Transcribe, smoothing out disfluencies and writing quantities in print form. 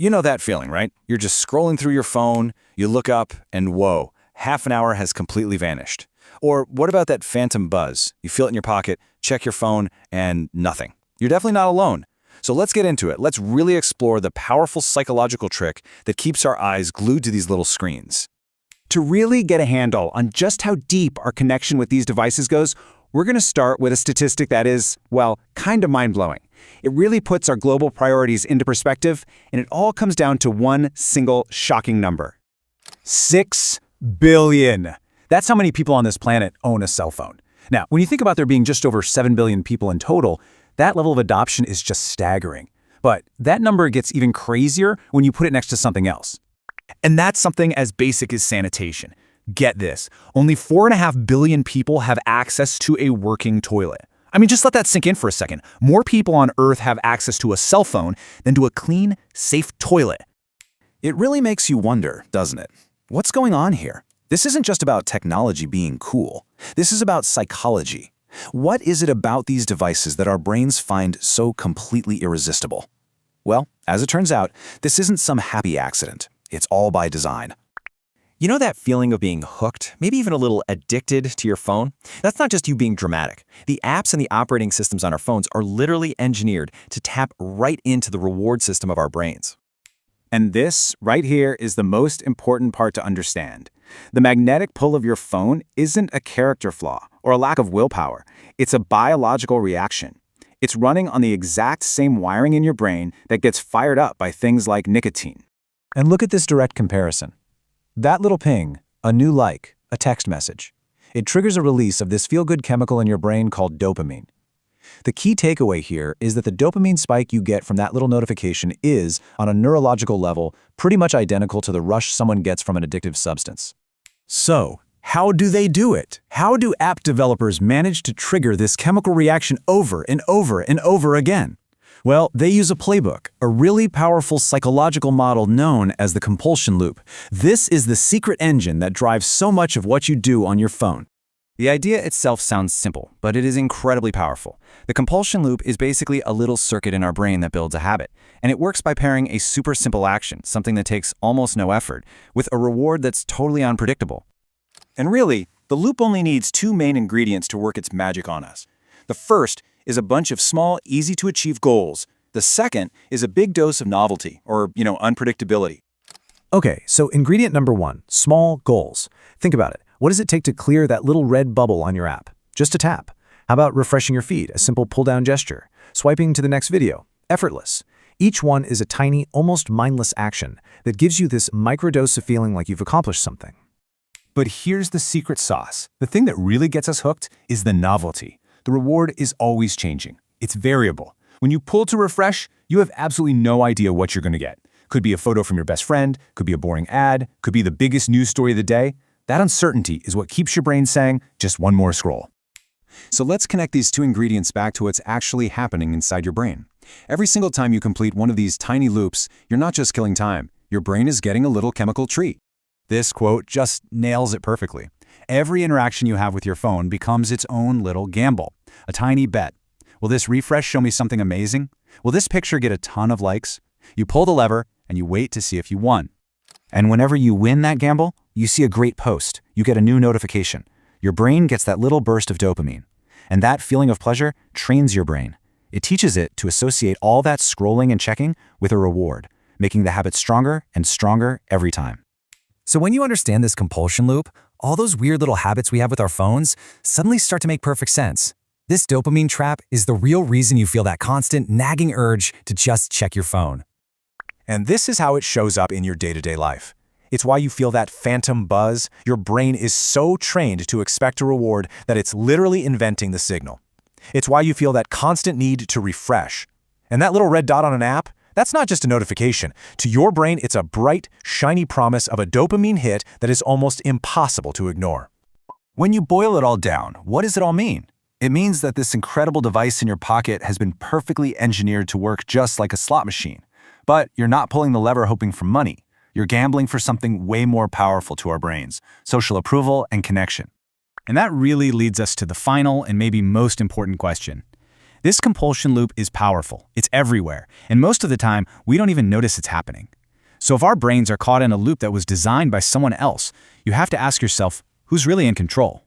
You know that feeling, right? You're just scrolling through your phone, you look up, and whoa, half an hour has completely vanished. Or what about that phantom buzz? You feel it in your pocket, check your phone, and nothing. You're definitely not alone. So let's get into it. Let's really explore the powerful psychological trick that keeps our eyes glued to these little screens. To really get a handle on just how deep our connection with these devices goes, we're going to start with a statistic that is, well, kind of mind-blowing. It really puts our global priorities into perspective, and it all comes down to one single shocking number. 6 billion. That's how many people on this planet own a cell phone. Now, when you think about there being just over 7 billion people in total, that level of adoption is just staggering. But that number gets even crazier when you put it next to something else. And that's something as basic as sanitation. Get this, only 4.5 billion people have access to a working toilet. I mean, just let that sink in for a second. More people on Earth have access to a cell phone than to a clean, safe toilet. It really makes you wonder, doesn't it? What's going on here? This isn't just about technology being cool. This is about psychology. What is it about these devices that our brains find so completely irresistible? Well, as it turns out, this isn't some happy accident. It's all by design. You know that feeling of being hooked, maybe even a little addicted to your phone? That's not just you being dramatic. The apps and the operating systems on our phones are literally engineered to tap right into the reward system of our brains. And this, right here, is the most important part to understand. The magnetic pull of your phone isn't a character flaw or a lack of willpower. It's a biological reaction. It's running on the exact same wiring in your brain that gets fired up by things like nicotine. And look at this direct comparison. That little ping, a new like, a text message. It triggers a release of this feel-good chemical in your brain called dopamine. The key takeaway here is that the dopamine spike you get from that little notification is, on a neurological level, pretty much identical to the rush someone gets from an addictive substance. So, how do they do it? How do app developers manage to trigger this chemical reaction over and over and over again? Well, they use a playbook, a really powerful psychological model known as the compulsion loop. This is the secret engine that drives so much of what you do on your phone. The idea itself sounds simple, but it is incredibly powerful. The compulsion loop is basically a little circuit in our brain that builds a habit, and it works by pairing a super simple action, something that takes almost no effort, with a reward that's totally unpredictable. And really, the loop only needs 2 main ingredients to work its magic on us. The first is a bunch of small, easy-to-achieve goals. The second is a big dose of novelty, or, unpredictability. Okay, so ingredient number 1, small goals. Think about it. What does it take to clear that little red bubble on your app? Just a tap. How about refreshing your feed, a simple pull-down gesture? Swiping to the next video? Effortless. Each one is a tiny, almost mindless action that gives you this microdose of feeling like you've accomplished something. But here's the secret sauce. The thing that really gets us hooked is the novelty. The reward is always changing. It's variable. When you pull to refresh, you have absolutely no idea what you're going to get. Could be a photo from your best friend, could be a boring ad, could be the biggest news story of the day. That uncertainty is what keeps your brain saying, just one more scroll. So let's connect these 2 ingredients back to what's actually happening inside your brain. Every single time you complete one of these tiny loops, you're not just killing time. Your brain is getting a little chemical treat. This quote just nails it perfectly. Every interaction you have with your phone becomes its own little gamble, a tiny bet. Will this refresh show me something amazing? Will this picture get a ton of likes? You pull the lever and you wait to see if you won. And whenever you win that gamble, you see a great post. You get a new notification. Your brain gets that little burst of dopamine. And that feeling of pleasure trains your brain. It teaches it to associate all that scrolling and checking with a reward, making the habit stronger and stronger every time. So when you understand this compulsion loop, all those weird little habits we have with our phones suddenly start to make perfect sense. This dopamine trap is the real reason you feel that constant, nagging urge to just check your phone. And this is how it shows up in your day-to-day life. It's why you feel that phantom buzz. Your brain is so trained to expect a reward that it's literally inventing the signal. It's why you feel that constant need to refresh. And that little red dot on an app, that's not just a notification. To your brain, it's a bright, shiny promise of a dopamine hit that is almost impossible to ignore. When you boil it all down, what does it all mean? It means that this incredible device in your pocket has been perfectly engineered to work just like a slot machine. But you're not pulling the lever hoping for money. You're gambling for something way more powerful to our brains: social approval and connection. And that really leads us to the final and maybe most important question. This compulsion loop is powerful. It's everywhere, and most of the time, we don't even notice it's happening. So if our brains are caught in a loop that was designed by someone else, you have to ask yourself, who's really in control?